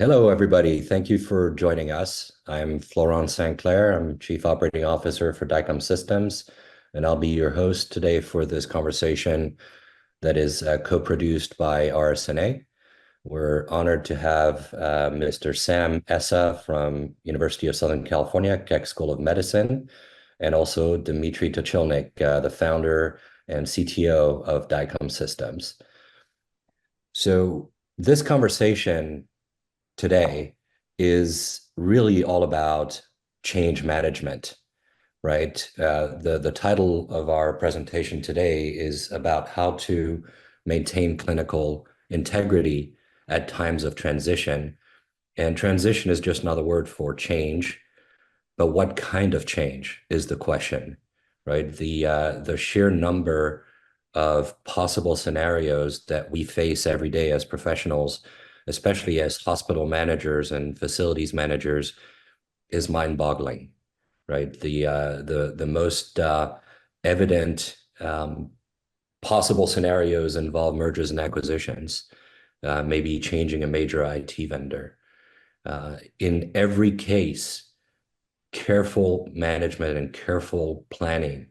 Hello, everybody. Thank you for joining us. I'm Florent Saint-Clair. I'm Chief Operating Officer for Dicom Systems, and I'll be your host today for this conversation that is co-produced by RSNA. We're honored to have Mr. Sam Essa from University of Southern California, Keck School of Medicine, and also Dmitry Tochilnik, the founder and CTO of Dicom Systems. So this conversation today is really all about change management, right? The title of our presentation today is about how to maintain clinical integrity at times of transition. And transition is just another word for change, but what kind of change is the question, right? The sheer number of possible scenarios that we face every day as professionals, especially as hospital managers and facilities managers, is mind-boggling, right? The most evident possible scenarios involve mergers and acquisitions, maybe changing a major IT vendor. In every case, careful management and careful planning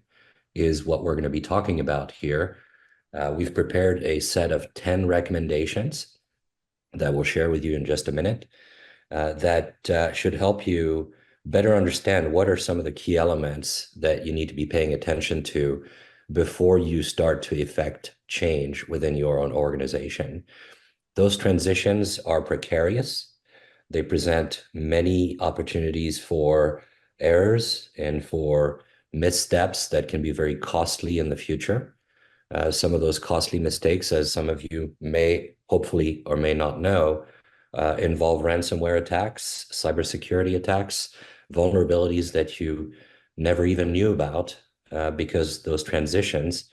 is what we're going to be talking about here. We've prepared a set of 10 recommendations that we'll share with you in just a minute that should help you better understand what are some of the key elements that you need to be paying attention to before you start to effect change within your own organization. Those transitions are precarious. They present many opportunities for errors and for missteps that can be very costly in the future. Some of those costly mistakes, as some of you may hopefully or may not know, involve ransomware attacks, cybersecurity attacks, vulnerabilities that you never even knew about because those transitions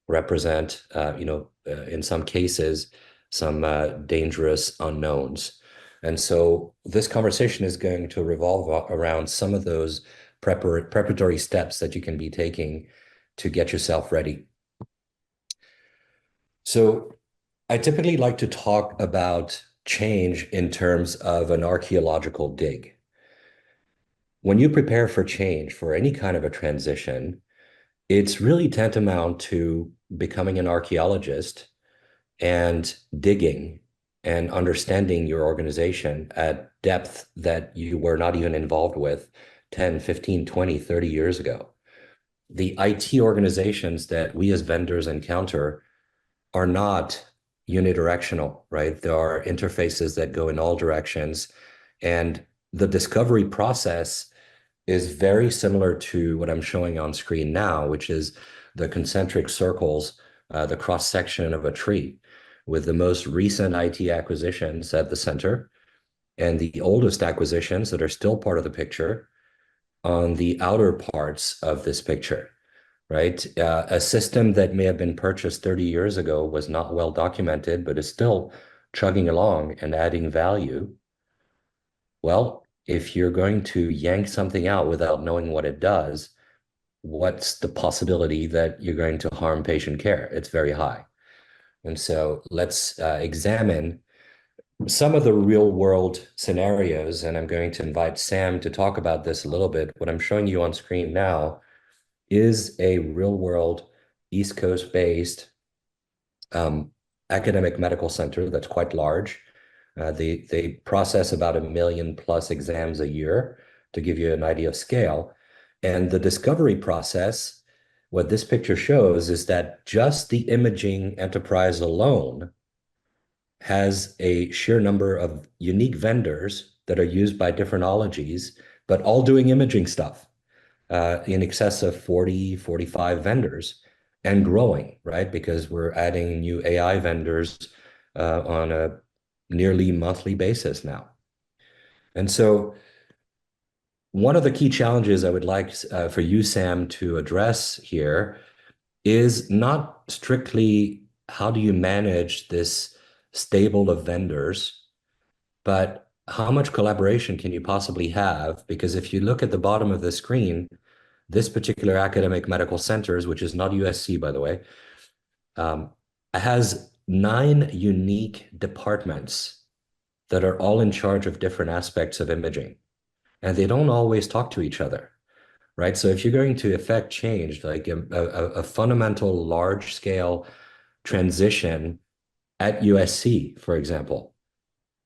represent, in some cases, some dangerous unknowns. And so this conversation is going to revolve around some of those preparatory steps that you can be taking to get yourself ready. So I typically like to talk about change in terms of an archaeological dig. When you prepare for change, for any kind of a transition, it's really tantamount to becoming an archaeologist and digging and understanding your organization at depth that you were not even involved with 10, 15, 20, 30 years ago. The IT organizations that we as vendors encounter are not unidirectional, right? There are interfaces that go in all directions. And the discovery process is very similar to what I'm showing on screen now, which is the concentric circles, the cross-section of a tree, with the most recent IT acquisitions at the center and the oldest acquisitions that are still part of the picture on the outer parts of this picture, right? A system that may have been purchased 30 years ago was not well documented, but is still chugging along and adding value. Well, if you're going to yank something out without knowing what it does, what's the possibility that you're going to harm patient care? It's very high. And so let's examine some of the real world scenarios, and I'm going to invite Sam to talk about this a little bit. What I'm showing you on screen now is a real world East Coast based academic medical center that's quite large. They process about 1 million plus exams a year to give you an idea of scale. And the discovery process, what this picture shows is that just the imaging enterprise alone has a sheer number of unique vendors that are used by different ologies, but all doing imaging stuff in excess of 40, 45 vendors and growing, right? Because we're adding new AI vendors on a nearly monthly basis now. And so one of the key challenges I would like for you, Sam, to address here is not strictly how do you manage this stable of vendors, but how much collaboration can you possibly have? Because if you look at the bottom of the screen, this particular academic medical centers, which is not USC, by the way, has 9 unique departments that are all in charge of different aspects of imaging, and they don't always talk to each other, right? So if you're going to effect change, like a fundamental large scale transition at USC, for example,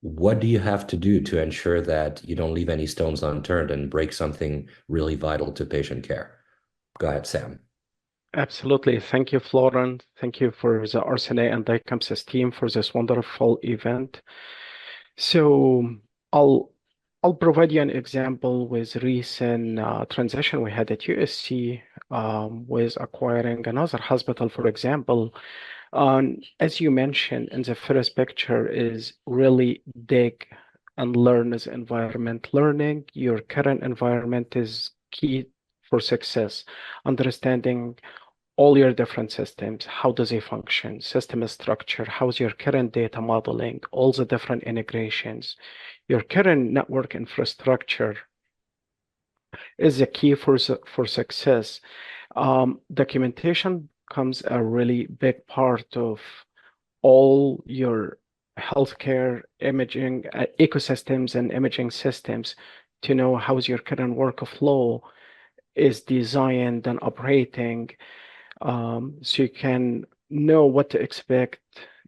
what do you have to do to ensure that you don't leave any stones unturned and break something really vital to patient care? Go ahead, Sam. Absolutely. Thank you, Florent. Thank you for the RSNA and Dicom team for this wonderful event. So I'll I'll provide you an example with recent transition we had at USC with acquiring another hospital, for example. As you mentioned in the first picture is really dig and learn as environment. Learning your current environment is key for success. Understanding all your different systems, how does they function, system structure, how's your current data modeling, all the different integrations. Your current network infrastructure is the key for success. Documentation comes a really big part of all your healthcare imaging ecosystems and imaging systems to know how's your current workflow is designed and operating, so you can know what to expect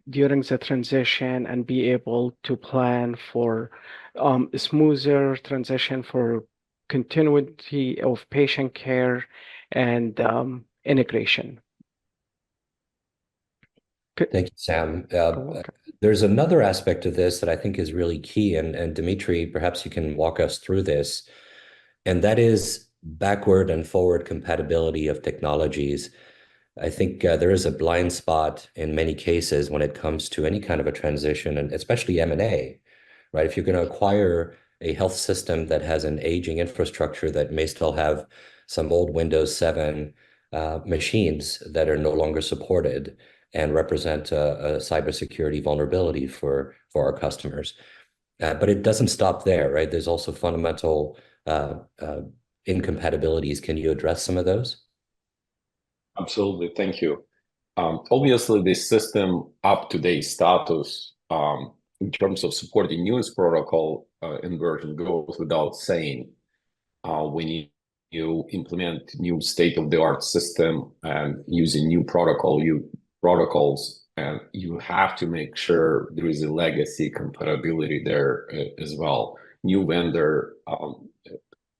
during the transition and be able to plan for a smoother transition for continuity of patient care and integration. Thank you, Sam. There's another aspect of this that I think is really key, and Dmitry, perhaps you can walk us through this, and that is backward and forward compatibility of technologies. I think there is a blind spot in many cases when it comes to any kind of a transition, and especially M&A, right? If you're going to acquire a health system that has an aging infrastructure that may still have some old Windows 7 machines that are no longer supported and represent a cybersecurity vulnerability for our customers. But it doesn't stop there, right? There's also fundamental incompatibilities. Can you address some of those? Absolutely, thank you. Obviously, the system up-to-date status in terms of supporting newest protocol and version goes without saying. When you implement new state-of-the-art system and using new protocols, and you have to make sure there is a legacy compatibility there as well. New vendor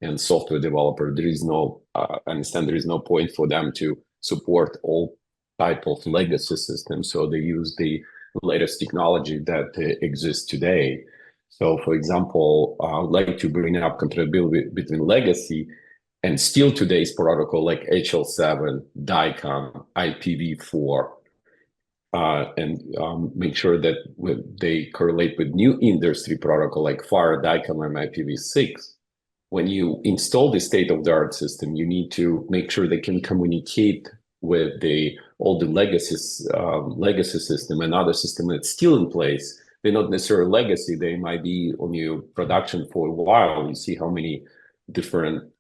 and software developer, there is no, I understand there is no point for them to support all type of legacy systems. So they use the latest technology that exists today. So for example, I would like to bring up compatibility between legacy and still today's protocol like HL7, Dicom, IPv4, and make sure that they correlate with new industry protocol like FAR, Dicom, and IPv6. When you install the state-of-the-art system, you need to make sure they can communicate with all the legacy system and other system that's still in place. They're not necessarily legacy. They might be on your production for a while. You see how many different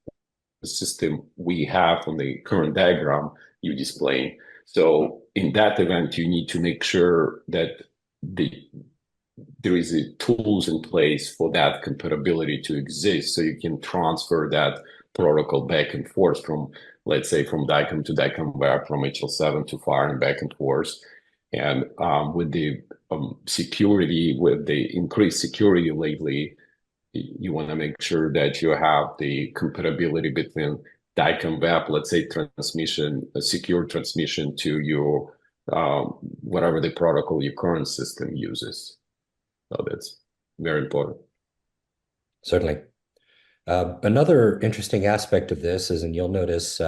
system we have on the current diagram you display. So in that event, you need to make sure that there is tools in place for that compatibility to exist, so you can transfer that protocol back and forth from, let's say, from Dicom to Dicom Web, from HL7 to FAR and back and forth. And with the security, with the increased security lately, you want to make sure that you have the compatibility between Dicom Web, let's say, transmission, a secure transmission to your whatever the protocol your current system uses. So that's very important. Certainly. Another interesting aspect of this is, and you'll notice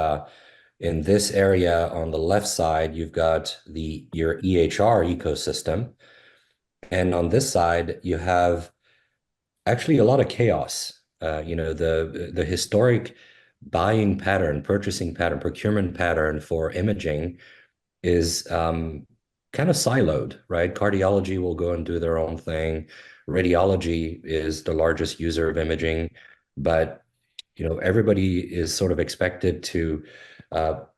in this area on the left side, you've got your EHR ecosystem. And on this side, you have actually a lot of chaos. The historic buying pattern, purchasing pattern, procurement pattern for imaging is kind of siloed, right? Cardiology will go and do their own thing. Radiology is the largest user of imaging, but everybody is sort of expected to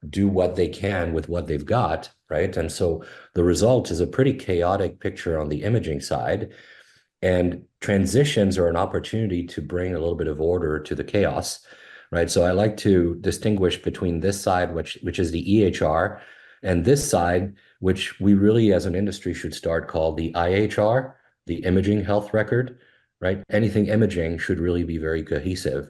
do what they can with what they've got, right? And so the result is a pretty chaotic picture on the imaging side. And transitions are an opportunity to bring a little bit of order to the chaos, right? So I like to distinguish between this side, which is the EHR, and this side, which we really as an industry should start called the IHR, the imaging health record, right? Anything imaging should really be very cohesive.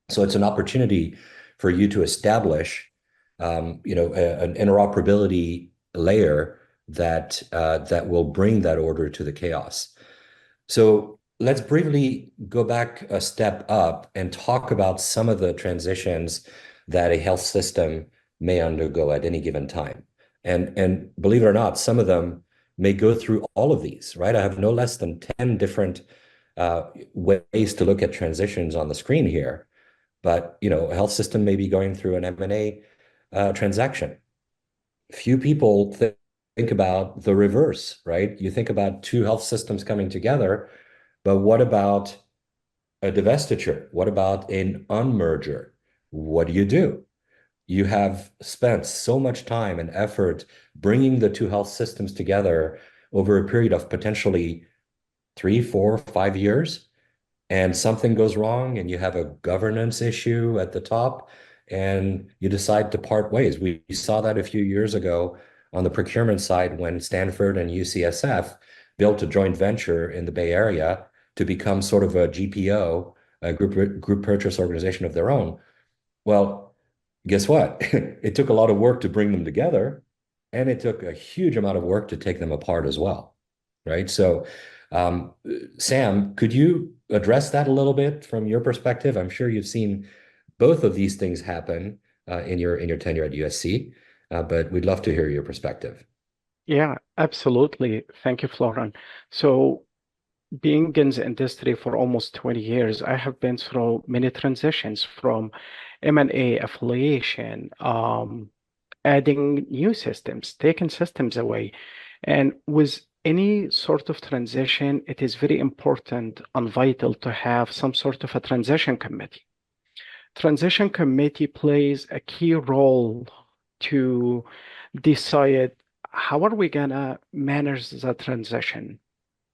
So it's an opportunity for you to establish, an interoperability layer that will bring that order to the chaos. So let's briefly go back a step up and talk about some of the transitions that a health system may undergo at any given time. And believe it or not, some of them may go through all of these, right? I have no less than 10 different ways to look at transitions on the screen here. But a health system may be going through an M&A transaction. Few people think about the reverse, right? You think about two health systems coming together, but what about a divestiture? What about an unmerger? What do? You have spent so much time and effort bringing the two health systems together over a period of potentially 3, 4, 5 years, and something goes wrong and you have a governance issue at the top and you decide to part ways. We saw that a few years ago on the procurement side when Stanford and UCSF built a joint venture in the Bay Area to become sort of a GPO, a group purchase organization of their own. Well, guess what? It took a lot of work to bring them together, and it took a huge amount of work to take them apart as well, right? So, Sam, could you address that a little bit from your perspective? I'm sure you've seen both of these things happen in your tenure at USC, but we'd love to hear your perspective. Yeah, absolutely. Thank you, Florent. So, being in the industry for almost 20 years, I have been through many transitions from M&A affiliation, adding new systems, taking systems away. And with any sort of transition, it is very important and vital to have some sort of a transition committee. Transition committee plays a key role to decide how are we gonna manage the transition,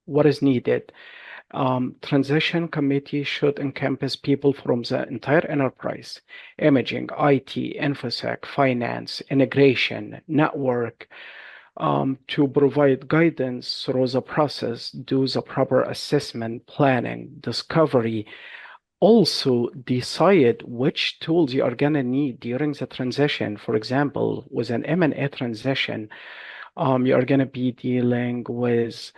what is needed. Transition committee should encompass people from the entire enterprise: imaging, IT, InfoSec, finance, integration, network, to provide guidance through the process, do the proper assessment, planning, discovery. Also decide which tools you are going to need during the transition. For example, with an M&A transition, you are going to be dealing with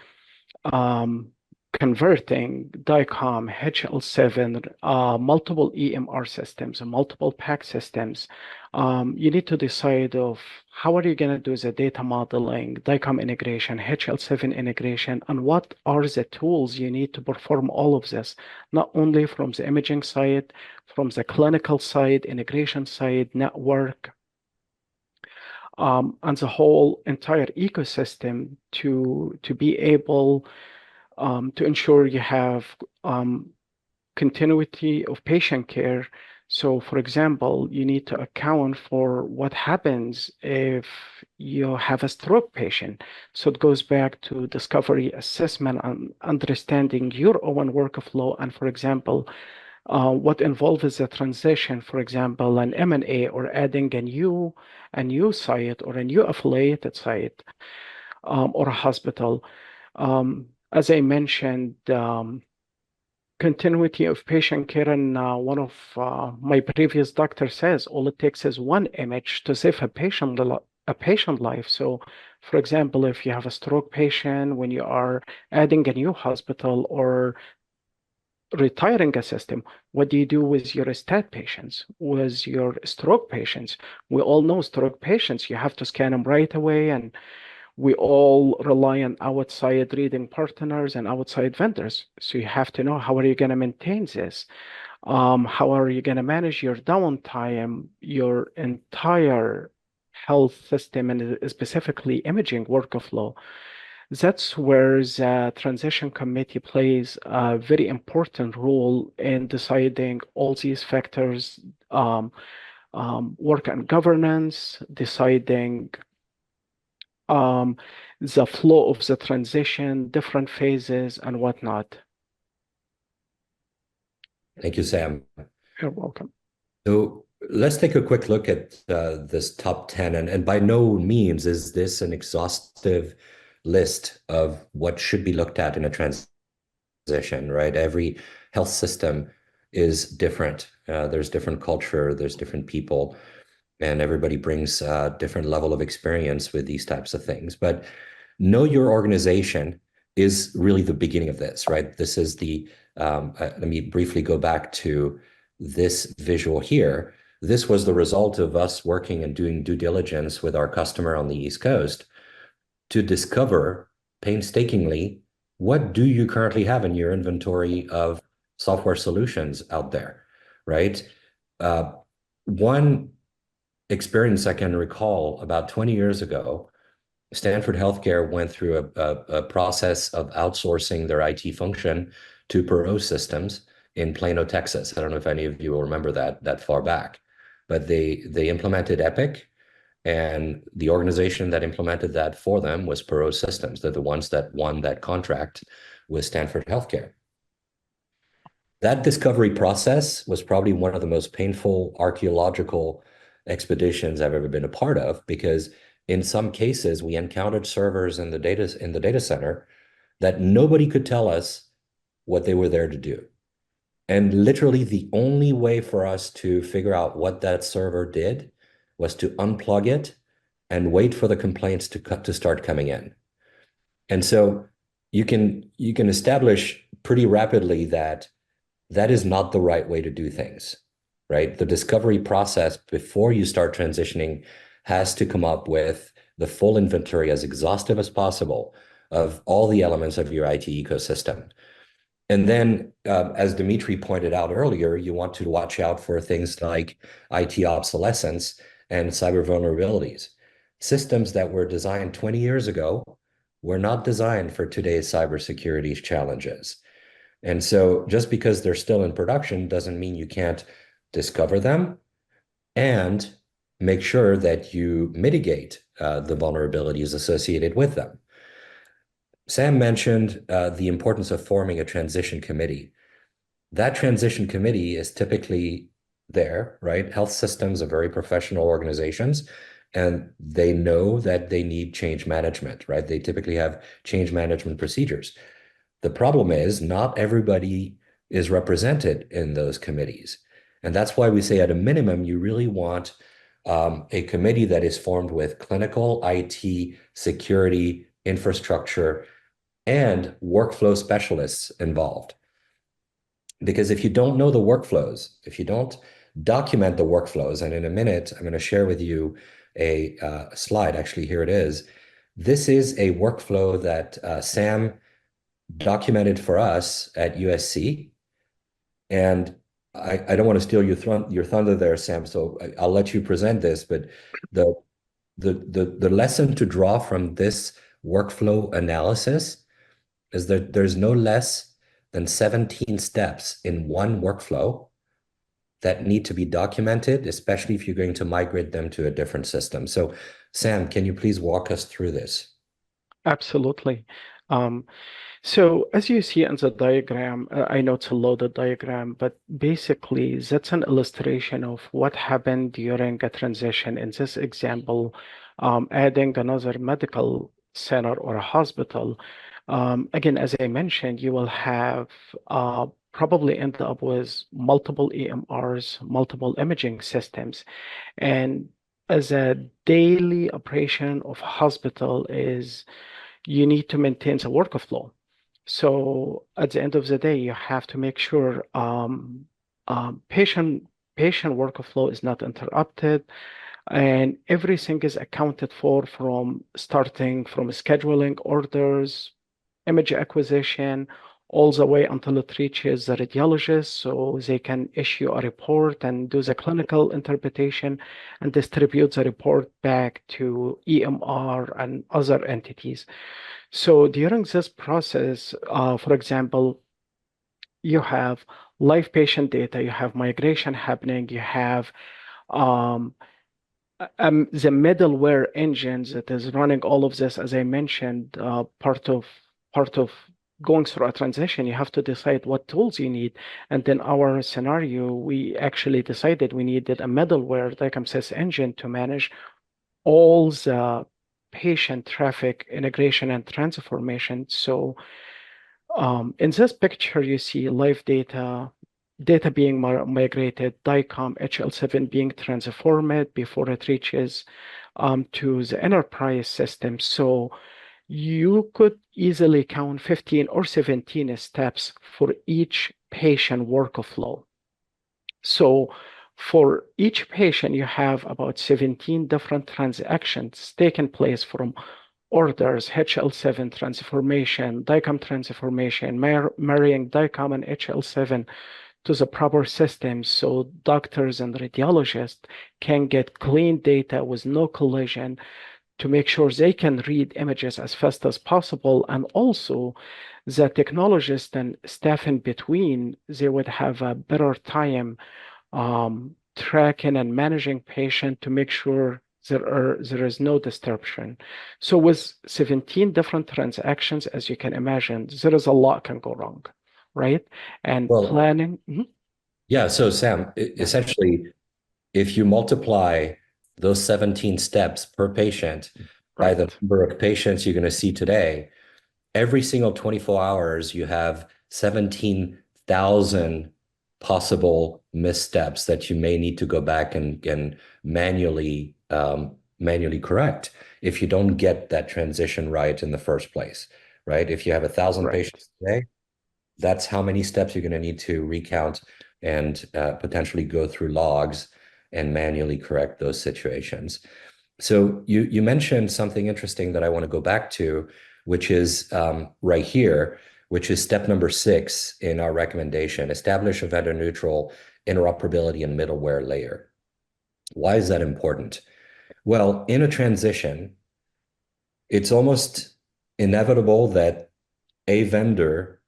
converting Dicom, HL7, multiple EMR systems, and multiple PAC systems. You need to decide of how are you going to do the data modeling, Dicom integration, HL7 integration, and what are the tools you need to perform all of this, not only from the imaging side, from the clinical side, integration side, network, and the whole entire ecosystem to be able to ensure you have continuity of patient care. So, for example, you need to account for what happens if you have a stroke patient. So it goes back to discovery, assessment, and understanding your own workflow. And for example, what involves the transition, for example, an M&A or adding a new site or a new affiliated site, or a hospital. As I mentioned, continuity of patient care, and one of my previous doctors says all it takes is one image to save a patient life. So, for example, if you have a stroke patient, when you are adding a new hospital or retiring a system, what do you do with your STAT patients, with your stroke patients? We all know stroke patients, you have to scan them right away, and we all rely on outside reading partners and outside vendors. So you have to know, how are you going to maintain this? How are you going to manage your downtime, your entire health system, and specifically imaging workflow? That's where the transition committee plays a very important role in deciding all these factors, work and governance, deciding the flow of the transition, different phases, and whatnot. Thank you, Sam. You're welcome. So let's take a quick look at this top 10. And by no means is this an exhaustive list of what should be looked at in a transition, right? Every health system is different. There's different culture, there's different people, and everybody brings a different level of experience with these types of things. But know your organization is really the beginning of this, right? This is let me briefly go back to this visual here. This was the result of us working and doing due diligence with our customer on the East Coast to discover painstakingly, what do you currently have in your inventory of software solutions out there, right? One experience I can recall about 20 years ago, Stanford Healthcare went through a process of outsourcing their IT function to Perot Systems in Plano, Texas. I don't know if any of you will remember that far back, but they implemented Epic, and the organization that implemented that for them was Perot Systems. They're the ones that won that contract with Stanford Healthcare. That discovery process was probably one of the most painful archaeological expeditions I've ever been a part of, because in some cases we encountered servers in the data center that nobody could tell us what they were there to do. And literally the only way for us to figure out what that server did was to unplug it and wait for the complaints to start coming in. And so you can establish pretty rapidly that is not the right way to do things, right? The discovery process before you start transitioning has to come up with the full inventory, as exhaustive as possible, of all the elements of your IT ecosystem. And then, as Dmitry pointed out earlier, you want to watch out for things like IT obsolescence and cyber vulnerabilities. Systems that were designed 20 years ago were not designed for today's cybersecurity challenges. And so just because they're still in production doesn't mean you can't discover them and make sure that you mitigate the vulnerabilities associated with them. Sam mentioned the importance of forming a transition committee. That transition committee is typically there, right? Health systems are very professional organizations, and they know that they need change management, right? They typically have change management procedures. The problem is not everybody is represented in those committees. And that's why we say at a minimum, you really want a committee that is formed with clinical, IT, security, infrastructure, and workflow specialists involved. Because if you don't know the workflows, if you don't document the workflows, and in a minute, I'm going to share with you a slide, actually, here it is. This is a workflow that Sam documented for us at USC. And I don't want to steal your thunder there, Sam, so I'll let you present this, but the lesson to draw from this workflow analysis is that there's no less than 17 steps in one workflow that need to be documented, especially if you're going to migrate them to a different system. So Sam, can you please walk us through this? Absolutely. So as you see in the diagram, I know it's a loaded diagram, but basically that's an illustration of what happened during a transition. In this example, adding another medical center or a hospital. Again, as I mentioned, you will have probably end up with multiple EMRs, multiple imaging systems. And as a daily operation of hospital is you need to maintain the workflow. So at the end of the day, you have to make sure patient workflow is not interrupted, and everything is accounted for from starting from scheduling orders, image acquisition, all the way until it reaches the radiologist so they can issue a report and do the clinical interpretation and distribute the report back to EMR and other entities. So during this process, for example, you have live patient data, you have migration happening, you have The middleware engines that is running all of this, as I mentioned, part of going through a transition, you have to decide what tools you need. And in our scenario, we actually decided we needed a middleware DICOM engine to manage all the patient traffic integration and transformation. So in this picture, you see live data being migrated, Dicom HL7 being transformed before it reaches to the enterprise system. So you could easily count 15 or 17 steps for each patient workflow. So for each patient, you have about 17 different transactions taking place from orders, HL7 transformation, Dicom transformation, marrying Dicom and HL7 to the proper system so doctors and radiologists can get clean data with no collision to make sure they can read images as fast as possible. And also the technologists and staff in between, they would have a better time tracking and managing patient to make sure there is no disruption. So with 17 different transactions, as you can imagine, there is a lot can go wrong, right? And planning. Yeah, so Sam, essentially, if you multiply those 17 steps per patient by the number of patients you're going to see today, every single 24 hours, you have 17,000 possible missteps that you may need to go back and manually correct if you don't get that transition right in the first place, right? If you have 1,000 patients today, that's how many steps you're going to need to recount and potentially go through logs and manually correct those situations. So you mentioned something interesting that I want to go back to, which is right here, which is step number 6 in our recommendation: establish a vendor-neutral interoperability and middleware layer. Why is that important? Well, in a transition, it's almost inevitable that a vendor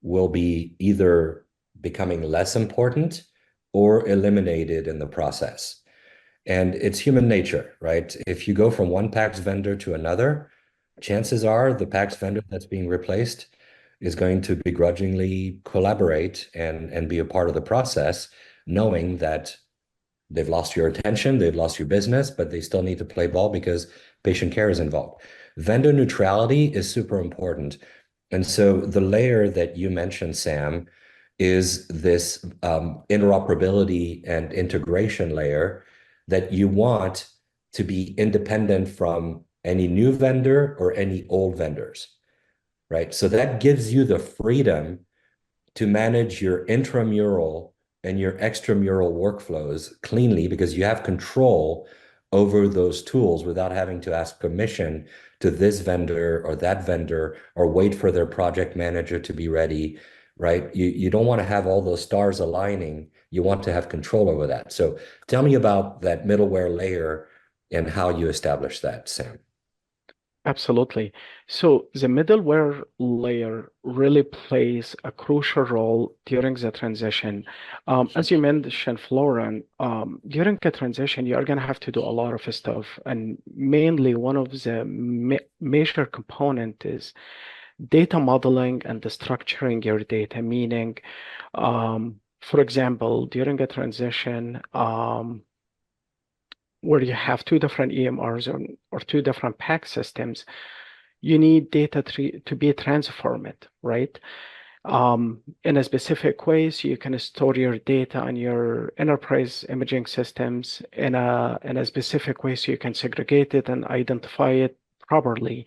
will be either becoming less important or eliminated in the process. And it's human nature, right? If you go from one PACS vendor to another, chances are the PACS vendor that's being replaced is going to begrudgingly collaborate and be a part of the process, knowing that they've lost your attention, they've lost your business, but they still need to play ball because patient care is involved. Vendor neutrality is super important. And so the layer that you mentioned, Sam, is this interoperability and integration layer that you want to be independent from any new vendor or any old vendors, right? So that gives you the freedom to manage your intramural and your extramural workflows cleanly because you have control over those tools without having to ask permission to this vendor or that vendor or wait for their project manager to be ready, right? You don't want to have all those stars aligning. You want to have control over that. So tell me about that middleware layer and how you establish that, Sam. Absolutely. So the middleware layer really plays a crucial role during the transition. As you mentioned, Florent, during a transition, you are going to have to do a lot of stuff. And mainly one of the major component is data modeling and the structuring your data, meaning, for example, during a transition, where you have 2 different EMRs or 2 different PACS systems, you need data to be transformed, right? In a specific way, so you can store your data on your enterprise imaging systems in a specific way so you can segregate it and identify it properly.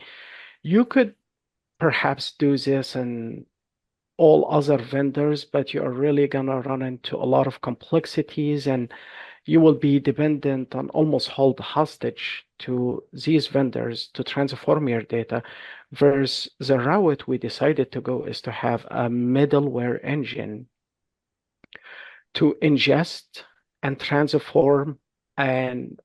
You could perhaps do this in all other vendors, but you are really gonna run into a lot of complexities and you will be dependent on almost hold hostage to these vendors to transform your data. Versus the route we decided to go is to have a middleware engine to ingest and transform and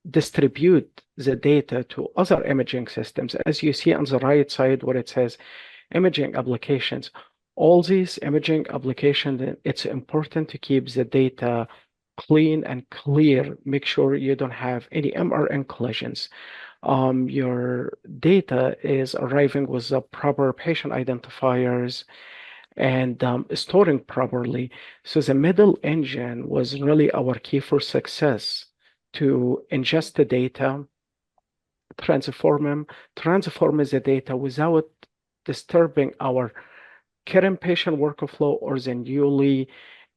distribute the data to other imaging systems. As you see on the right side where it says imaging applications, all these imaging applications, it's important to keep the data clean and clear. Make sure you don't have any MRN collisions. Your data is arriving with the proper patient identifiers and storing properly. So the middle engine was really our key for success to ingest the data, transform the data without disturbing our current patient workflow or the newly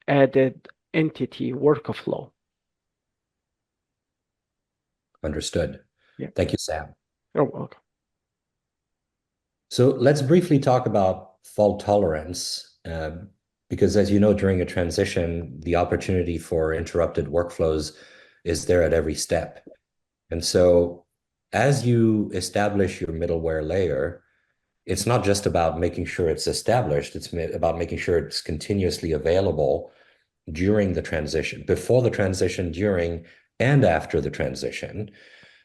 added entity workflow. Understood. Yeah. Thank you, Sam. You're welcome. So let's briefly talk about fault tolerance, because as you know, during a transition, the opportunity for interrupted workflows is there at every step. And so as you establish your middleware layer, it's not just about making sure it's established, it's about making sure it's continuously available during the transition, before the transition, during, and after the transition.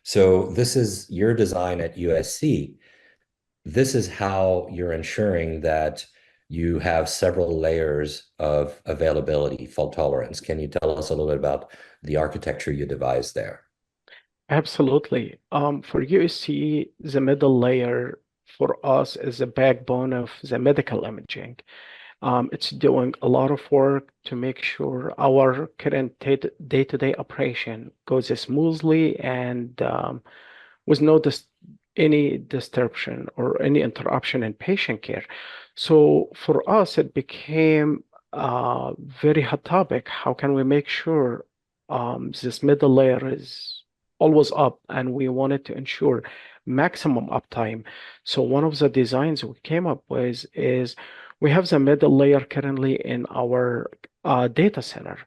So this is your design at USC. This is how you're ensuring that you have several layers of availability, fault tolerance. Can you tell us a little bit about the architecture you devised there? Absolutely. For USC, the middle layer for us is the backbone of the medical imaging. It's doing a lot of work to make sure our current day-to-day operation goes smoothly and with no any disruption or any interruption in patient care. So for us, it became a very hot topic. How can we make sure this middle layer is always up, and we wanted to ensure maximum uptime. So one of the designs we came up with is we have the middle layer currently in our data center.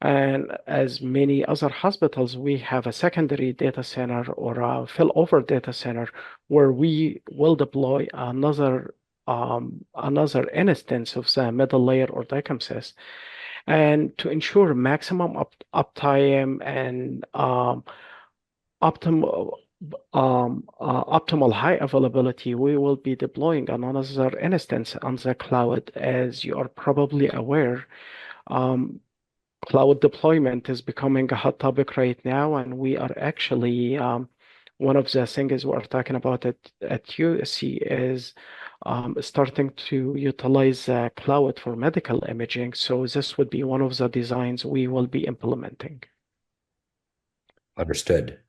And as many other hospitals, we have a secondary data center or a failover data center where we will deploy another instance of the middle layer or Dicom sys. And to ensure maximum uptime and optimal high availability, we will be deploying another instance on the cloud. As you are probably aware, cloud deployment is becoming a hot topic right now, and we are actually one of the things we're talking about at USC is starting to utilize cloud for medical imaging. So this would be one of the designs we will be implementing. Understood.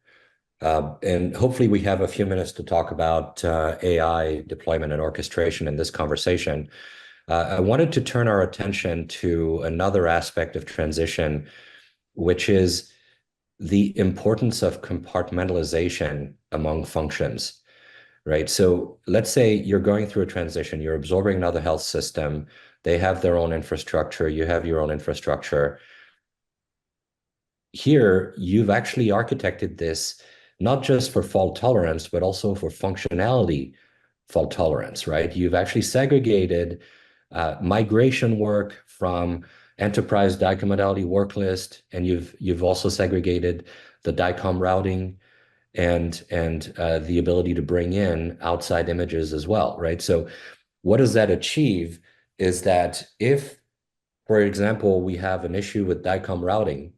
And hopefully we have a few minutes to talk about AI deployment and orchestration in this conversation. I wanted to turn our attention to another aspect of transition, which is the importance of compartmentalization among functions, right? So let's say you're going through a transition, you're absorbing another health system, they have their own infrastructure, you have your own infrastructure. Here, you've actually architected this not just for fault tolerance, but also for functionality fault tolerance, right? You've actually segregated migration work from enterprise Dicom modality work list, and you've also segregated the Dicom routing and the ability to bring in outside images as well, right? So what does that achieve is that if, for example, we have an issue with Dicom routing,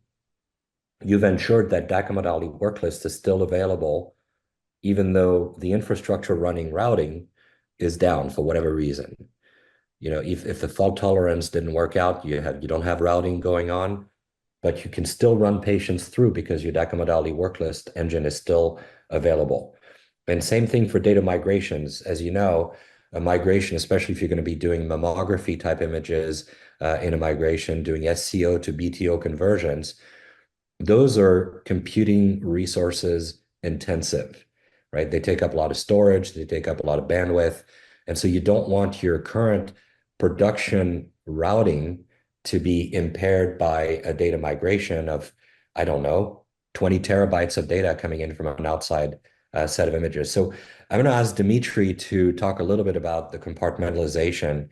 you've ensured that Dicom modality work list is still available, even though the infrastructure running routing is down for whatever reason. You know, if the fault tolerance didn't work out, you don't have routing going on, but you can still run patients through because your Dicom modality work list engine is still available. And same thing for data migrations. As you know, a migration, especially if you're going to be doing mammography type images in a migration, doing SCO to BTO conversions, those are computing resources intensive, right? They take up a lot of storage, they take up a lot of bandwidth. And so you don't want your current production routing to be impaired by a data migration of, I don't know, 20 terabytes of data coming in from an outside set of images. So I'm going to ask Dmitry to talk a little bit about the compartmentalization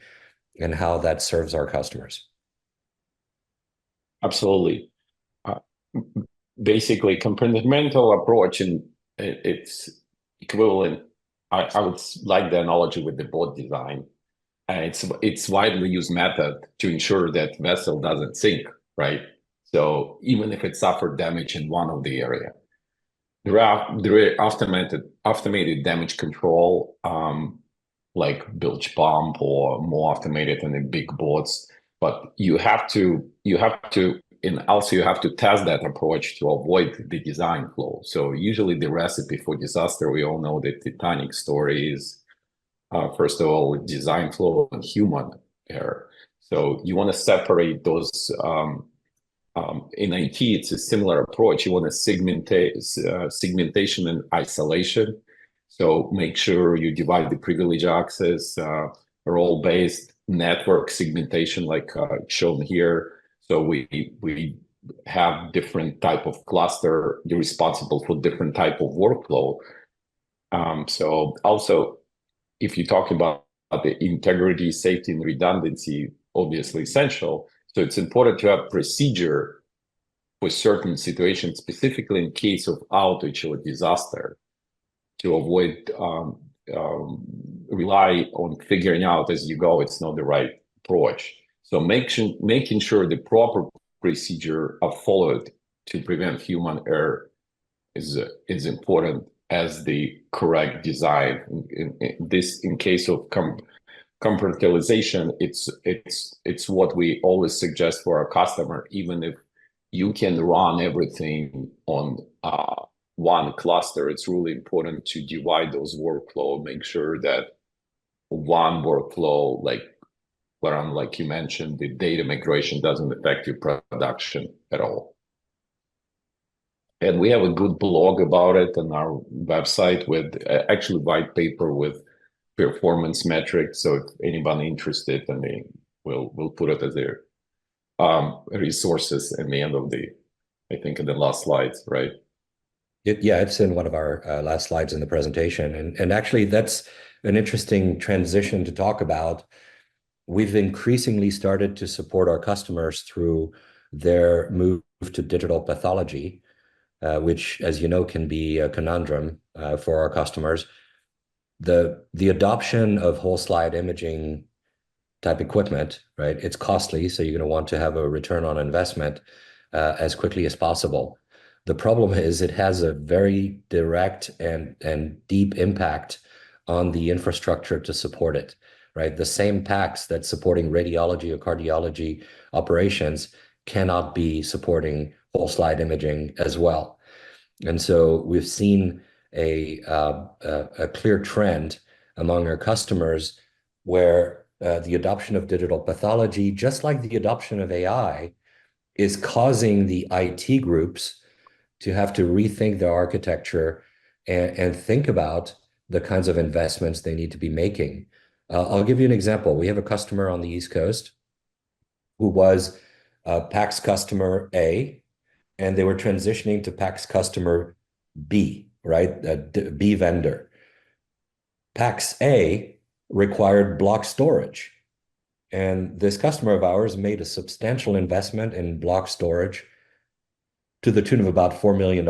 and how that serves our customers. Absolutely. Basically, compartmental approach, and it's equivalent. I would like the analogy with the boat design. It's widely used method to ensure that vessel doesn't sink, right? So even if it suffered damage in one of the area, there are automated damage control, like bilge pump or more automated in the big boats. But you have to, and also you have to test that approach to avoid the design flaw. So usually the recipe for disaster, we all know the Titanic story is, first of all, design flaw and human error. So you want to separate those. In IT, it's a similar approach. You want to segmentation and isolation. So make sure you divide the privilege access, role-based network segmentation, like shown here. So we have different type of cluster. You're responsible for different type of workflow. So also, if you talk about the integrity, safety, and redundancy, obviously essential. So it's important to have procedure for certain situations, specifically in case of outage or disaster, to avoid rely on figuring out as you go. It's not the right approach. So making sure the proper procedure are followed to prevent human error is important as the correct design. In case of compartmentalization, it's what we always suggest for our customer. Even if you can run everything on one cluster, it's really important to divide those workflow, make sure that one workflow, like Florent, like you mentioned, the data migration doesn't affect your production at all. And we have a good blog about it on our website with actually white paper with performance metrics. So if anybody interested, I mean, we'll put it as their resources in the end of the, I think in the last slides, right? Yeah, it's in one of our last slides in the presentation. And actually, that's an interesting transition to talk about. We've increasingly started to support our customers through their move to digital pathology, which, as you know, can be a conundrum for our customers. The adoption of whole slide imaging type equipment, right? It's costly, so you're going to want to have a return on investment as quickly as possible. The problem is it has a very direct and deep impact on the infrastructure to support it, right? The same PACS that's supporting radiology or cardiology operations cannot be supporting whole slide imaging as well. And so we've seen a clear trend among our customers where the adoption of digital pathology, just like the adoption of AI, is causing the IT groups to have to rethink their architecture and think about the kinds of investments they need to be making. I'll give you an example. We have a customer on the East Coast who was PACS customer A, and they were transitioning to PACS customer B, right? B vendor. PACS A required block storage. And this customer of ours made a substantial investment in block storage to the tune of about $4 million.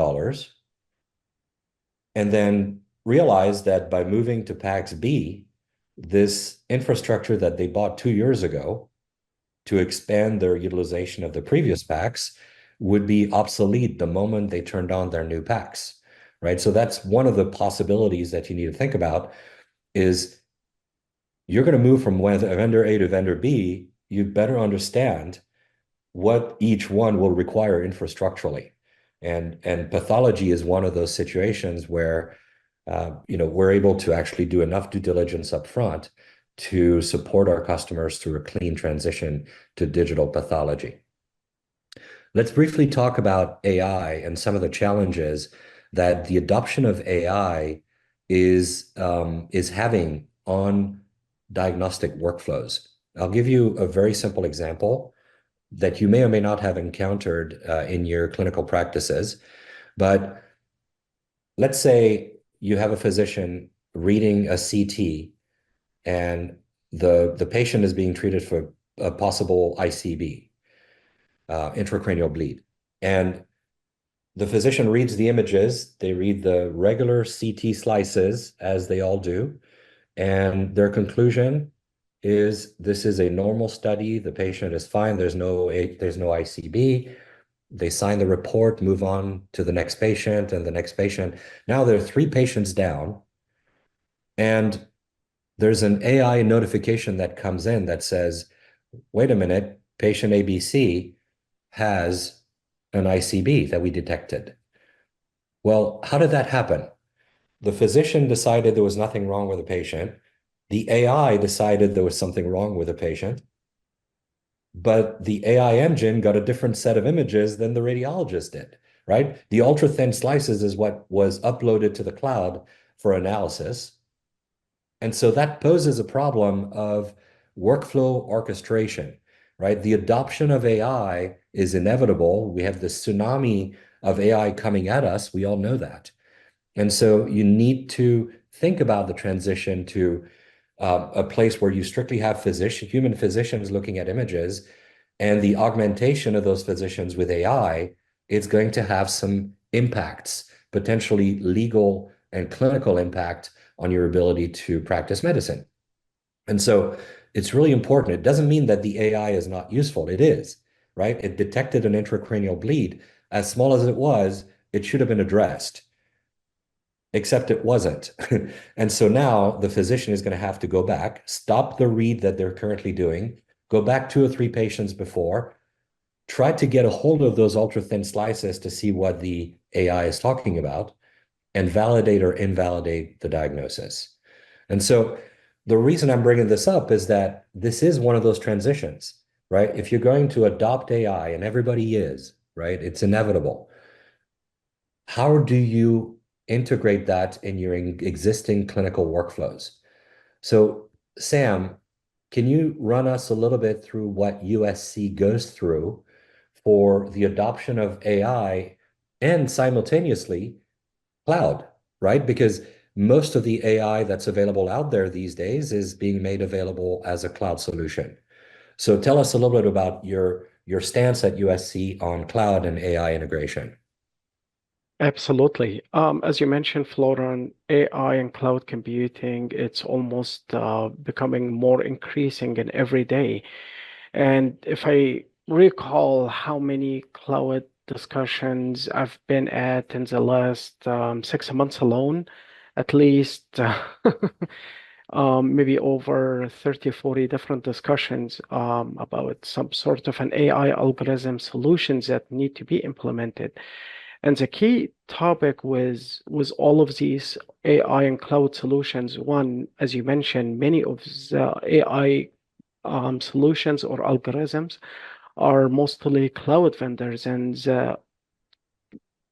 And then realized that by moving to PACS B, this infrastructure that they bought 2 years ago to expand their utilization of the previous PACS would be obsolete the moment they turned on their new PACS, right? So that's one of the possibilities that you need to think about is you're going to move from vendor A to vendor B, you better understand what each one will require infrastructurally. And pathology is one of those situations where we're able to actually do enough due diligence up front to support our customers through a clean transition to digital pathology. Let's briefly talk about AI and some of the challenges that the adoption of AI is having on diagnostic workflows. I'll give you a very simple example that you may or may not have encountered in your clinical practices. But let's say you have a physician reading a CT and the patient is being treated for a possible ICB, intracranial bleed. And the physician reads the images, they read the regular CT slices, as they all do, and their conclusion is this is a normal study, the patient is fine, there's no ICB, they sign the report, move on to the next patient and the next patient. Now there are 3 patients down, and there's an AI notification that comes in that says, wait a minute, patient ABC has an ICB that we detected. Well, how did that happen? The physician decided there was nothing wrong with the patient. The AI decided there was something wrong with the patient. But the AI engine got a different set of images than the radiologist did, right? The ultra-thin slices is what was uploaded to the cloud for analysis. And so that poses a problem of workflow orchestration, right? The adoption of AI is inevitable. We have this tsunami of AI coming at us. We all know that. And so you need to think about the transition to a place where you strictly have human physicians looking at images, and the augmentation of those physicians with AI is going to have some impacts, potentially legal and clinical impact on your ability to practice medicine. And so it's really important. It doesn't mean that the AI is not useful. It is, right? It detected an intracranial bleed. As small as it was, it should have been addressed, except it wasn't. And so now the physician is going to have to go back, stop the read that they're currently doing, go back 2 or 3 patients before, try to get a hold of those ultra-thin slices to see what the AI is talking about, and validate or invalidate the diagnosis. And so the reason I'm bringing this up is that this is one of those transitions, right? If you're going to adopt AI, and everybody is, right? It's inevitable. How do you integrate that in your existing clinical workflows? So, Sam, can you run us a little bit through what USC goes through for the adoption of AI and simultaneously cloud, right? Because most of the AI that's available out there these days is being made available as a cloud solution. So tell us a little bit about your stance at USC on cloud and AI integration. Absolutely. As you mentioned, Florent, AI and cloud computing, it's almost becoming more increasing in every day. And if I recall how many cloud discussions I've been at in the last 6 months alone, at least maybe over 30, 40 different discussions about some sort of an AI algorithm solutions that need to be implemented. And the key topic was all of these AI and cloud solutions. One, as you mentioned, many of the AI solutions or algorithms are mostly cloud vendors, and the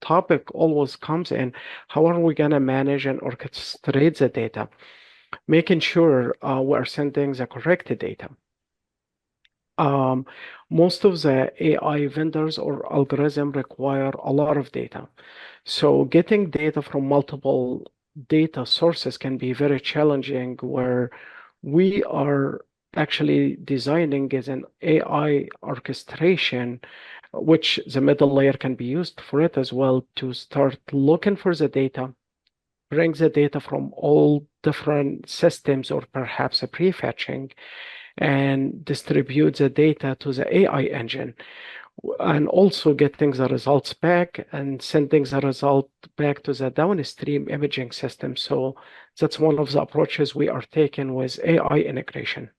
topic always comes in, how are we going to manage and orchestrate the data, making sure we're sending the correct data. Most of the AI vendors or algorithm require a lot of data. So getting data from multiple data sources can be very challenging, where we are actually designing as an AI orchestration, which the middle layer can be used for it as well, to start looking for the data, bring the data from all different systems or perhaps a prefetching, and distribute the data to the AI engine, and also getting the results back and sending the result back to the downstream imaging system. So that's one of the approaches we are taking with AI integration.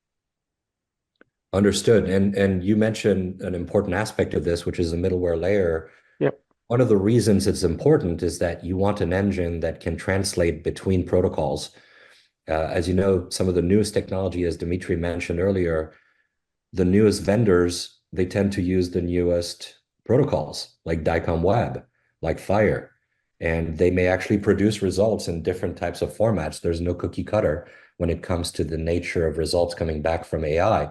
Understood. And you mentioned an important aspect of this, which is the middleware layer. Yep. One of the reasons it's important is that you want an engine that can translate between protocols. As you know, some of the newest technology, as Dmitry mentioned earlier, the newest vendors, they tend to use the newest protocols like Dicom Web, like Fire, and they may actually produce results in different types of formats. There's no cookie cutter when it comes to the nature of results coming back from AI.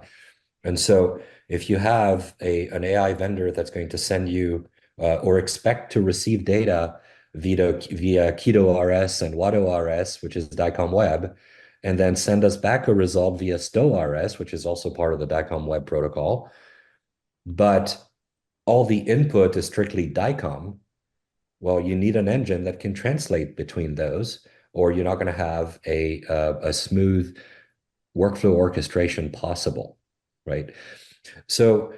And so if you have an AI vendor that's going to send you or expect to receive data via Keto RS and Watto RS, which is Dicom Web, and then send us back a result via Stow RS, which is also part of the Dicom Web protocol, but all the input is strictly Dicom, well, you need an engine that can translate between those, or you're not going to have a smooth workflow orchestration possible, right? So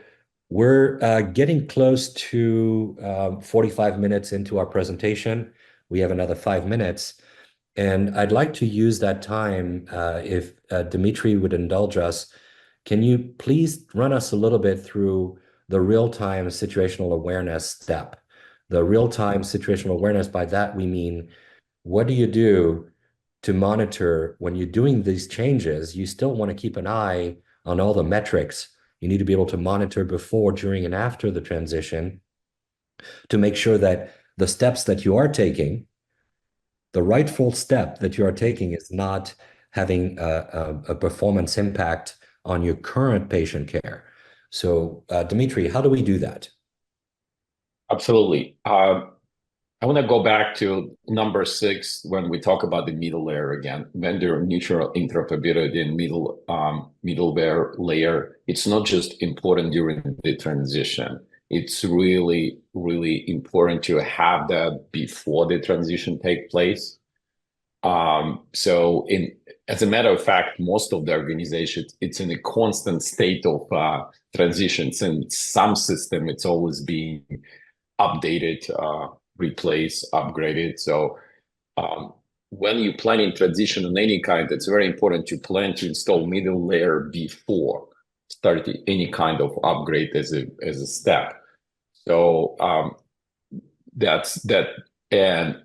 We're getting close to 45 minutes into our presentation. We have another 5 minutes, and I'd like to use that time, if Dmitry would indulge us. Can you please run us a little bit through the real-time situational awareness step? The real-time situational awareness, by that we mean, what do you do to monitor when you're doing these changes? You still want to keep an eye on all the metrics. You need to be able to monitor before, during, and after the transition to make sure that the steps that you are taking, the rightful step that you are taking, is not having a performance impact on your current patient care. So, Dmitry, how do we do that? Absolutely. I want to go back to number 6 when we talk about the middle layer again, vendor neutral interoperability and middleware layer. It's not just important during the transition. It's really, really important to have that before the transition take place. As a matter of fact, most of the organizations, it's in a constant state of transitions, and some system, it's always being updated, replaced, upgraded. So when you plan in transition of any kind, it's very important to plan to install middle layer before starting any kind of upgrade as a step. So that's that. And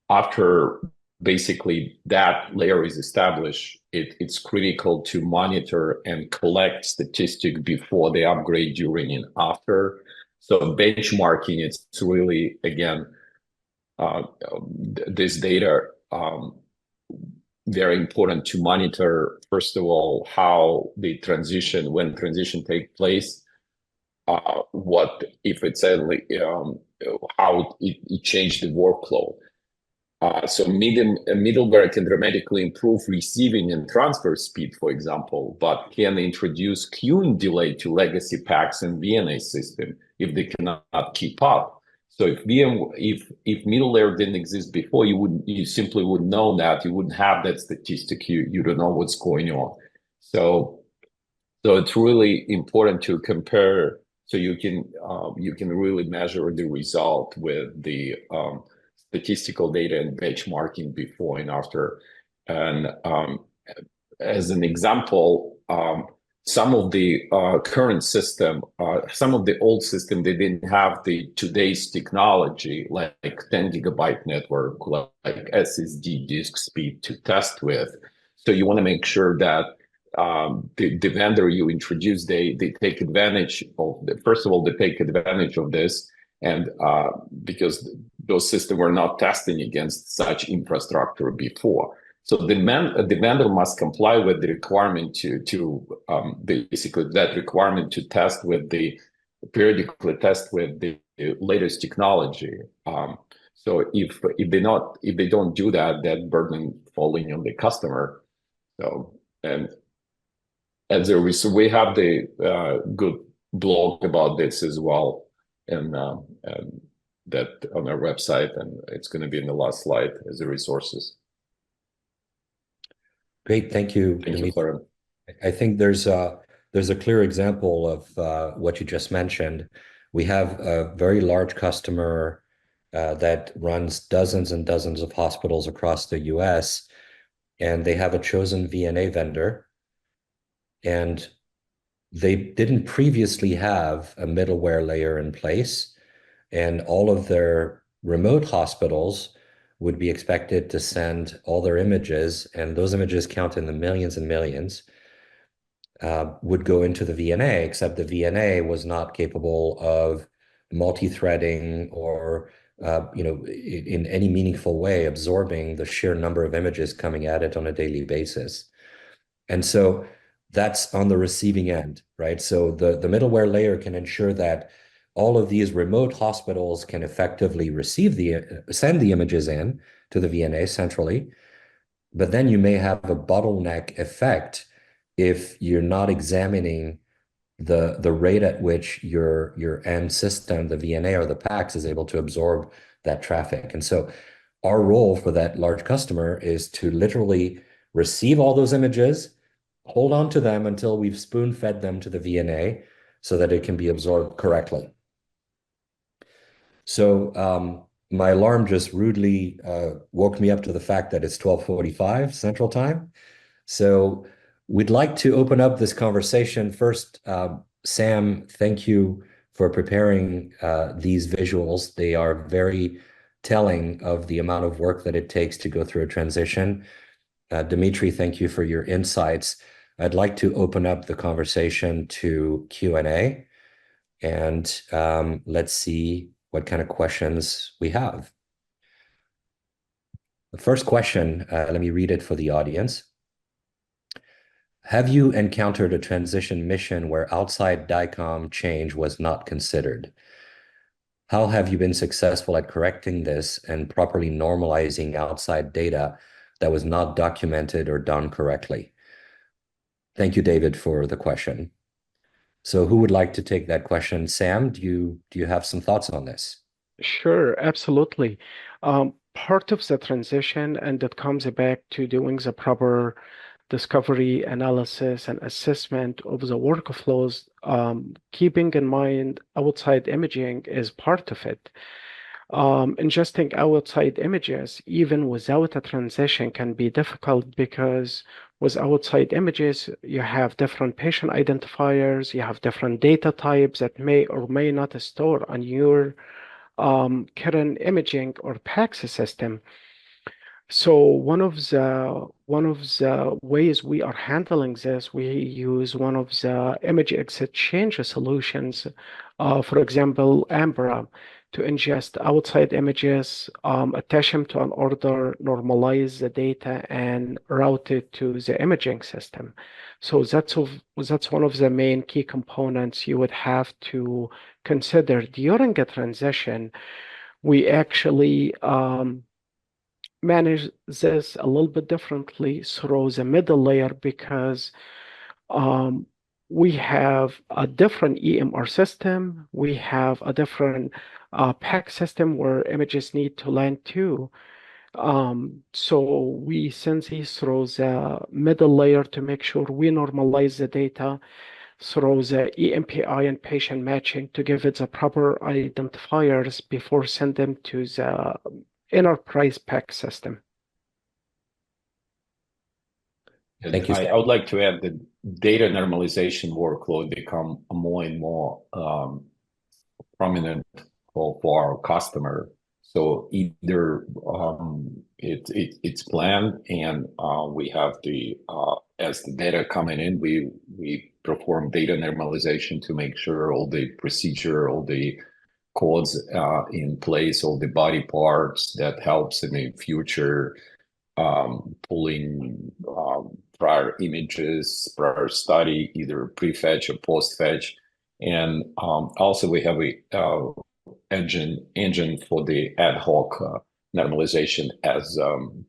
after basically that layer is established, it's critical to monitor and collect statistics before the upgrade, during, and after. So benchmarking, it's really, again, this data, very important to monitor, first of all, how the transition, when transition takes place, what if it's how it changed the workflow. So middleware can dramatically improve receiving and transfer speed, for example, but can introduce queuing delay to legacy packs and VNA system if they cannot keep up. So if middle layer didn't exist before, you simply wouldn't know that. You wouldn't have that statistic. You don't know what's going on. So it's really important to compare, so you can really measure the result with the statistical data and benchmarking before and after. And as an example, some of the current system, some of the old system, they didn't have today's technology, like 10 gigabyte network, like SSD disk speed to test with. So you want to make sure that the vendor you introduce, they take advantage of first of all, they take advantage of this. And because those systems were not testing against such infrastructure before. So the vendor must comply with the requirement to basically that requirement to test with periodically test with the latest technology. So if they don't do that, that burden falling on the customer. So, and as a result, we have the good blog about this as well, and that on our website, and it's going to be in the last slide as the resources. Great, thank you. Thank you, Florent. I think there's a clear example of what you just mentioned. We have a very large customer that runs dozens and dozens of hospitals across the US, and they have a chosen VNA vendor, and they didn't previously have a middleware layer in place, and all of their remote hospitals would be expected to send all their images, and those images count in the millions and millions, would go into the VNA, except the VNA was not capable of multi-threading or in any meaningful way absorbing the sheer number of images coming at it on a daily basis. And so that's on the receiving end, right? So the middleware layer can ensure that all of these remote hospitals can effectively send the images in to the VNA centrally, but then you may have a bottleneck effect if you're not examining the rate at which your end system, the VNA or the PACS, is able to absorb that traffic. And so our role for that large customer is to literally receive all those images, hold on to them until we've spoon-fed them to the VNA, so that it can be absorbed correctly. So my alarm just rudely woke me up to the fact that it's 12:45 Central Time. So we'd like to open up this conversation. First, Sam, thank you for preparing these visuals. They are very telling of the amount of work that it takes to go through a transition. Dmitry, thank you for your insights. I'd like to open up the conversation to Q&A, and let's see what kind of questions we have. The first question, let me read it for the audience. Have you encountered a transition mission where outside Dicom change was not considered? How have you been successful at correcting this and properly normalizing outside data that was not documented or done correctly? Thank you, David, for the question. So who would like to take that question? Sam, do you have some thoughts on this? Sure, absolutely. Part of the transition, and it comes back to doing the proper discovery, analysis, and assessment of the workflows, keeping in mind outside imaging is part of it. Ingesting outside images, even without a transition, can be difficult because with outside images, you have different patient identifiers, you have different data types that may or may not store on your current imaging or PACS system. So one of the ways we are handling this, we use one of the image exchange solutions, for example, Ambra, to ingest outside images, attach them to an order, normalize the data, and route it to the imaging system. So that's one of the main key components you would have to consider during a transition. We actually manage this a little bit differently through the middle layer because we have a different EMR system. We have a different PAC system where images need to land to. So we send these through the middle layer to make sure we normalize the data through the EMPI and patient matching to give it the proper identifiers before send them to the enterprise PAC system. Thank you, Sam. I would like to add that data normalization workload become more and more prominent for our customer. So either it's planned and we have the as the data coming in, we perform data normalization to make sure all the procedure, all the codes in place, all the body parts that helps in the future pulling prior images, prior study, either pre-fetch or post-fetch. And also we have a engine for the ad hoc normalization as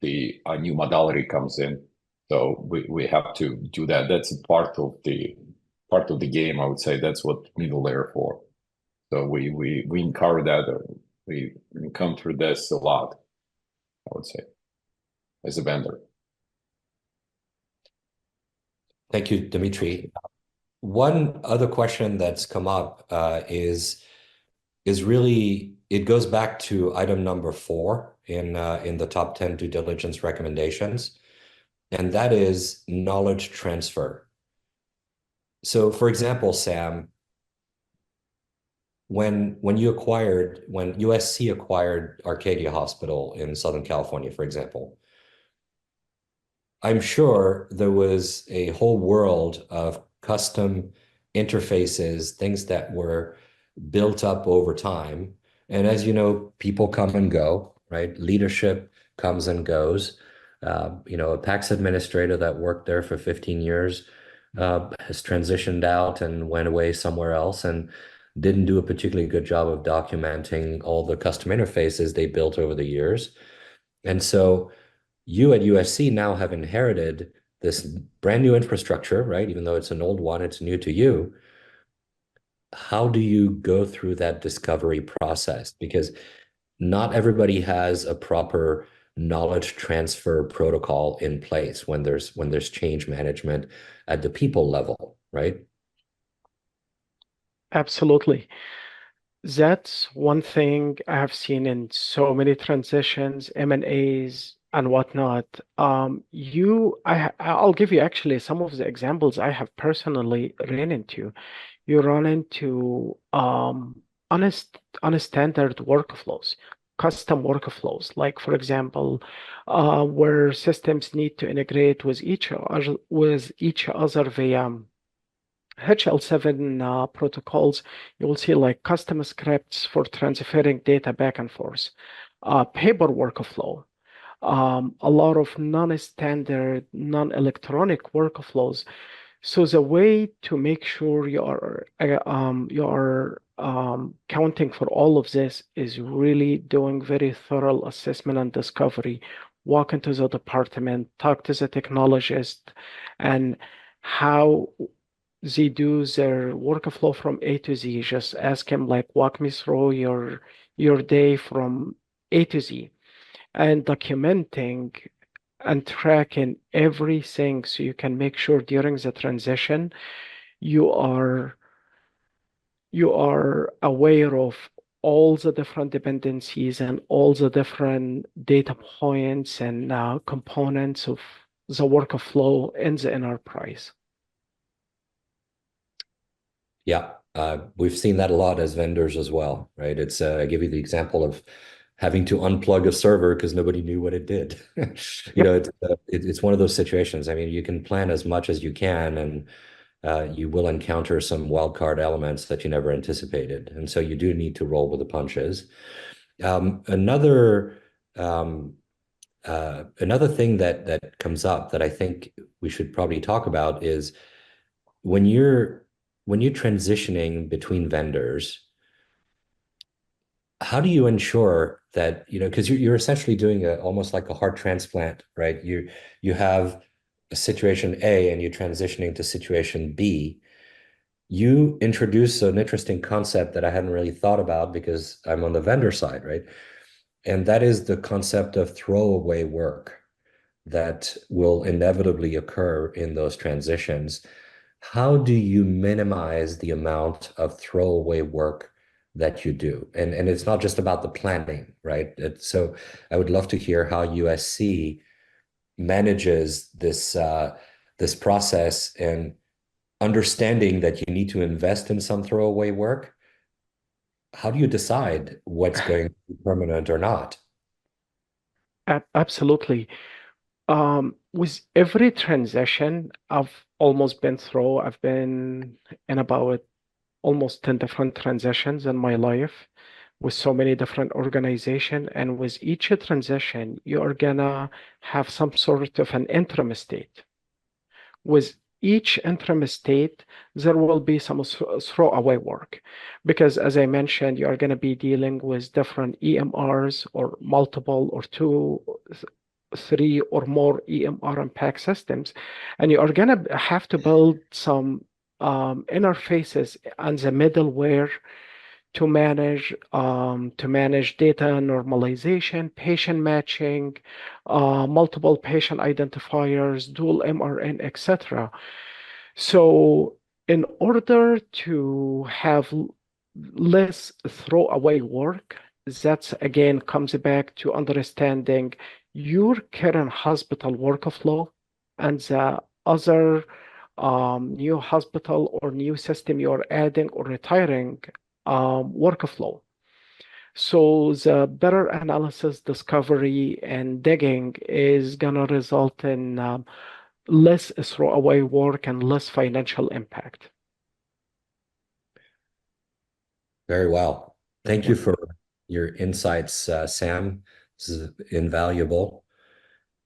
the new modality comes in. So we have to do that. That's a part of the game. I would say that's what middle layer for. So we encounter that. We encounter this a lot, I would say, as a vendor. Thank you, Dmitry. One other question that's come up is really, it goes back to item number 4 in the top 10 due diligence recommendations, and that is knowledge transfer. So, for example, Sam, when USC acquired Arcadia Hospital in Southern California, for example, I'm sure there was a whole world of custom interfaces, things that were built up over time. And as you know, people come and go, right? Leadership comes and goes. A PACS administrator that worked there for 15 years has transitioned out and went away somewhere else and didn't do a particularly good job of documenting all the custom interfaces they built over the years. And so you at USC now have inherited this brand new infrastructure, right? Even though it's an old one, it's new to you. How do you go through that discovery process? Because not everybody has a proper knowledge transfer protocol in place when there's change management at the people level, right? Absolutely. That's one thing I have seen in so many transitions, M&As and whatnot. I'll give you actually some of the examples I have personally ran into. You run into unstandard workflows, custom workflows, like for example, where systems need to integrate with each other via HL7 protocols. You will see like custom scripts for transferring data back and forth, paper workflow, a lot of non-standard, non-electronic workflows. So the way to make sure you are counting for all of this is really doing very thorough assessment and discovery. Walk into the department, talk to the technologist, and how they do their workflow from A to Z. Just ask him like, walk me through your day from A to Z, and documenting and tracking everything so you can make sure during the transition you are aware of all the different dependencies and all the different data points and components of the workflow in the enterprise. Yeah, we've seen that a lot as vendors as well, right? It's I give you the example of having to unplug a server because nobody knew what it did. Yep. It's one of those situations. I mean, you can plan as much as you can, and you will encounter some wildcard elements that you never anticipated, and so you do need to roll with the punches. Another thing that comes up that I think we should probably talk about is when you're transitioning between vendors, how do you ensure that, because you're essentially doing almost like a heart transplant, right? You have a situation A and you're transitioning to situation B. You introduce an interesting concept that I hadn't really thought about because I'm on the vendor side, right? And that is the concept of throwaway work that will inevitably occur in those transitions. How do you minimize the amount of throwaway work that you do? And it's not just about the planning, right? So I would love to hear how USC manages this process and understanding that you need to invest in some throwaway work. How do you decide what's going to be permanent or not? Absolutely. With every transition I've almost been through, I've been in about almost 10 different transitions in my life with so many different organizations. And with each transition, you are gonna have some sort of an interim state. With each interim state, there will be some throwaway work because, as I mentioned, you are going to be dealing with different EMRs or multiple or two, three or more EMR and PAC systems, and you are going to have to build some interfaces and the middleware to manage data normalization, patient matching, multiple patient identifiers, dual MRN, etc. So in order to have less throwaway work, that again comes back to understanding your current hospital workflow and the other new hospital or new system you're adding or retiring workflow. So the better analysis, discovery, and digging is going to result in less throwaway work and less financial impact. Very well. Thank Yeah. you for your insights, Sam. This is invaluable.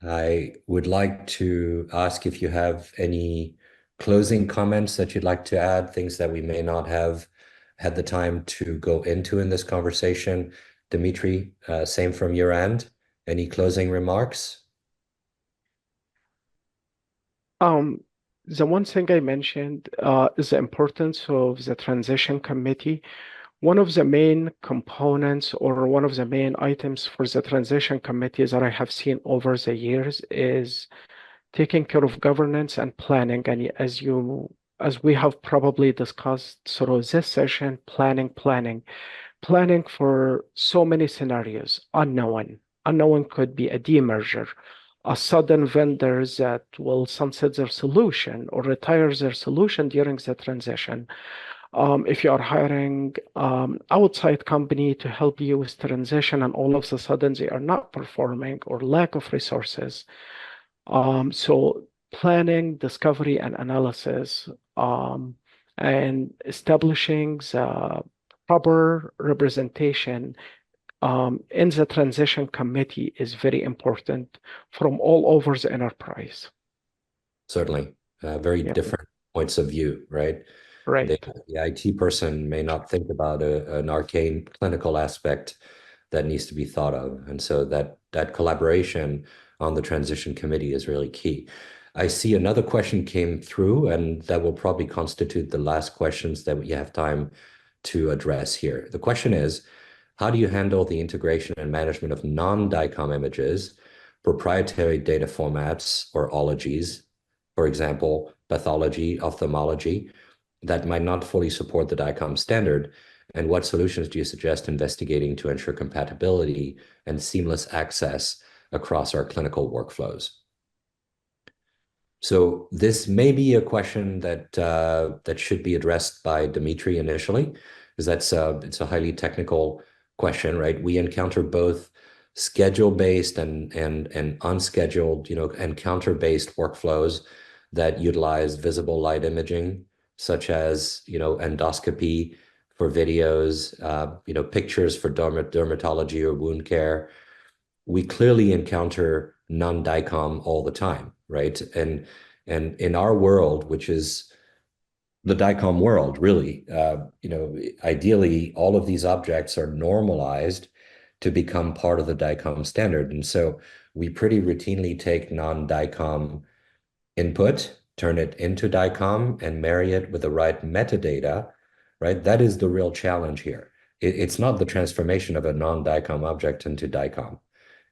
I would like to ask if you have any closing comments that you'd like to add, things that we may not have had the time to go into in this conversation. Dmitry, same from your end. Any closing remarks? The one thing I mentioned is the importance of the transition committee. One of the main components or one of the main items for the transition committees that I have seen over the years is taking care of governance and planning. And as you as we have probably discussed through this session, planning for so many scenarios, unknown. Unknown could be a demerger, a sudden vendor that will sunset their solution or retire their solution during the transition. If you are hiring outside company to help you with transition and all of a sudden they are not performing or lack of resources. So planning, discovery, and analysis, and establishing the proper representation in the transition committee is very important from all over the enterprise. Certainly, very Yeah. different points of view, right? Right. The IT person may not think about an arcane clinical aspect that needs to be thought of. And so that collaboration on the transition committee is really key. I see another question came through, and that will probably constitute the last questions that we have time to address here. The question is, how do you handle the integration and management of non-Dicom images, proprietary data formats or ologies, for example, pathology, ophthalmology, that might not fully support the Dicom standard? And what solutions do you suggest investigating to ensure compatibility and seamless access across our clinical workflows? So this may be a question that should be addressed by Dmitriy initially, because it's a highly technical question, right? We encounter both schedule-based and unscheduled, encounter-based workflows that utilize visible light imaging, such as endoscopy for videos, pictures for dermatology or wound care. We clearly encounter non-Dicom all the time, right? And in our world, which is the Dicom world, really, ideally, all of these objects are normalized to become part of the Dicom standard. And so we pretty routinely take non-Dicom input, turn it into Dicom, and marry it with the right metadata, right? That is the real challenge here. It's not the transformation of a non-Dicom object into Dicom.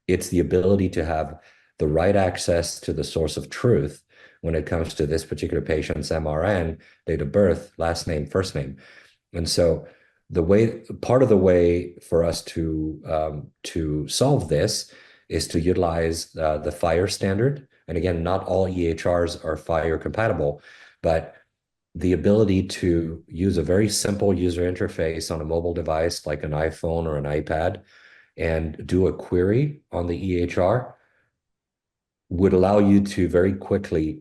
It's the ability to have the right access to the source of truth when it comes to this particular patient's MRN, date of birth, last name, first name. And so part of the way for us to solve this is to utilize the FHIR standard. And again, not all EHRs are FHIR compatible, but the ability to use a very simple user interface on a mobile device like an iPhone or an iPad and do a query on the EHR would allow you to very quickly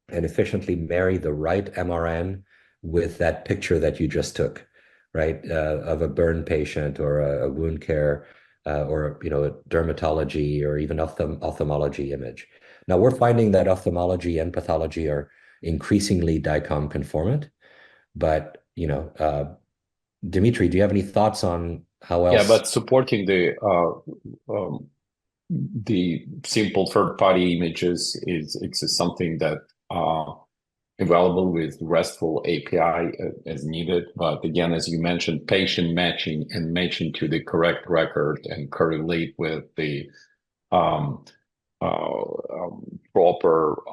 and efficiently marry the right MRN with that picture that you just took, right? Of a burn patient or a wound care or a dermatology or even ophthalmology image. Now we're finding that ophthalmology and pathology are increasingly Dicom conformant, but Dmitriy, do you have any thoughts on how else? Yeah, but supporting the simple third-party images it's something that available with RESTful API as needed. But again, as you mentioned, patient matching and matching to the correct record and correlate with the proper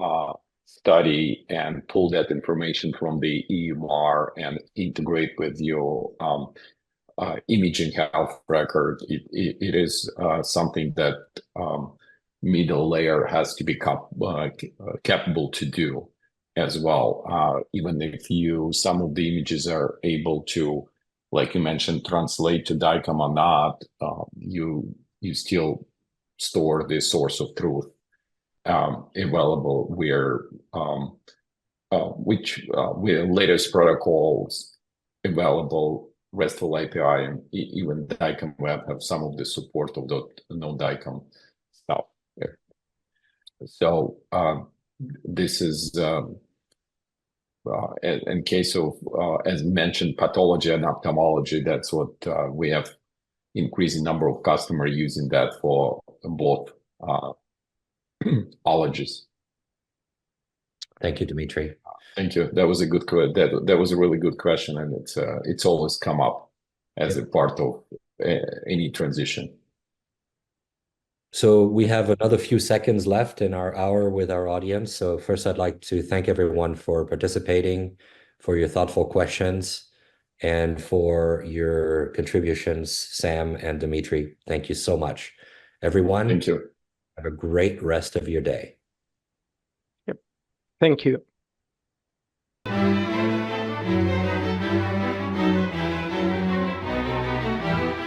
study and pull that information from the EMR and integrate with your imaging health record. It is something that middle layer has to be capable to do as well. Even if some of the images are able to, like you mentioned, translate to Dicom or not, you still store the source of truth available where latest protocols available, RESTful API and even Dicom Web have some of the support of the no-Dicom stuff there. So this is in case of, as mentioned, pathology and ophthalmology, that's what we have increasing number of customers using that for both ologies. Thank you, Dmitriy. Thank you. That was a good that was a really good question, and it's always come up as a part of any transition. So we have another few seconds left in our hour with our audience. So first, I'd like to thank everyone for participating, for your thoughtful questions, and for your contributions, Sam and Dmitry. Thank you so much. Everyone, Thank you. have a great rest of your day. Yep. Thank you.